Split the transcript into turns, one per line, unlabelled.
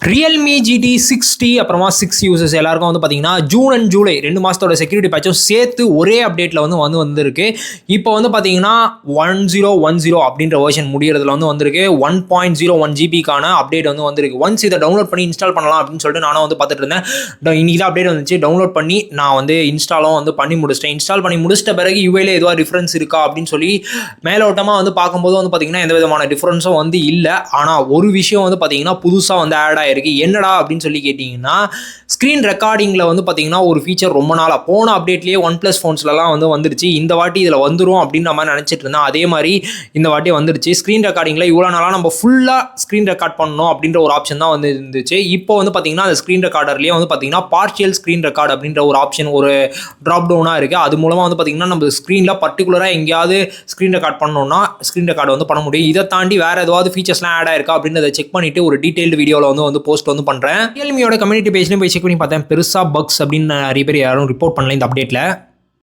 Realme GT 6T அப்புறமா 6 users எல்லாருக்கும் வந்து பார்த்தீங்கன்னா ஜூன் அண்ட் ஜூலை 2 மாதத்தோட செக்யூரிட்டி பேட்சும் சேர்த்து ஒரே அப்டேட்டில் வந்திருக்கு. இப்போ வந்து பார்த்தீங்கன்னா 1010 அப்படின்ற வெர்ஷன் முடியறதுல வந்திருக்கு. 1.01 ஜிபிக்கான அப்டேட் வந்திருக்கு. ஒன்ஸ் இதை டவுன்லோட் பண்ணி இன்ஸ்டால் பண்ணலாம் அப்படின்னு சொல்லிட்டு நானும் பார்த்துட்டு இருந்தேன். இன்னைக்கு தான் அப்டேட் வந்துச்சு. டவுன்லோட் பண்ணி நான் இன்ஸ்டாலும் பண்ணி முடிச்சிட்டேன். இன்ஸ்டால் பண்ணி முடிச்சிட்ட பிறகு யூஐல எதுவும் டிஃப்ரென்ஸ் இருக்கா அப்படின்னு சொல்லி மேலோட்டமாக பார்க்கும்போது பார்த்தீங்கன்னா எந்த விதமான டிஃப்ரென்ஸும் இல்லை. ஆனால் ஒரு விஷயம் பார்த்தீங்கன்னா புதுசாக ஆட் இருக்கு. என்னடா அப்படின்னு சொல்லி கேட்டீங்கன்னா ஸ்கிரீன் ரெக்கார்டிங்ல பார்த்தீங்கன்னா ஒரு ஃபீச்சர் ரொம்ப நாளா போன அப்டேட்லயே OnePlus ஃபோன்ஸ்லாம் வந்துருச்சு. இந்த வாட்டி இதுல வந்துரும் அப்படின்னு நம்ம நினைச்சிட்டு இருந்தோம். அதே மாதிரி இந்த வாட்டி வந்துருச்சு. ஸ்கிரீன் ரெக்கார்டிங்ல இவ்வளவு நாளா நம்ம ஃபுல்லா ஸ்கிரீன் ரெக்கார்ட் பண்ணணும் அப்படின்ற ஒரு ஆப்ஷன் தான் இருந்துச்சு. இப்போ பார்த்தீங்கன்னா அந்த ஸ்கிரீன் ரெக்கார்டர்லயே பார்த்தீங்கன்னா பார்ஷியல் ஸ்கிரீன் ரெக்கார்ட் அப்படின்ற ஒரு ஆப்ஷன் ஒரு டிராப் டவுனா இருக்கு. அது மூலமா பார்த்தீங்கன்னா நம்ம ஸ்கிரீன்ல பர்டிகுலரா எங்கேயாவது ஸ்கிரீன் ரெக்கார்ட் பண்ணோம்னா ஸ்கிரீன் ரெக்கார்ட் பண்ண முடியும். இதை தாண்டி வேற ஏதாவது ஃபீச்சர்ஸ்லாம் ஆட் ஆயிருக்கா அப்படின்றத செக் பண்ணிட்டு ஒரு டீடைல்டு வீடியோல போஸ்ட் பண்றேன். ரியல்மியோட கம்யூனிட்டி பேஜ்லயும் போய் செக் பண்ணி பார்த்தேன். பெருசா பக்ஸ் அப்படின்னு நிறைய பேர் யாரும் ரிப்போர்ட் பண்ணல இந்த அப்டேட்ல.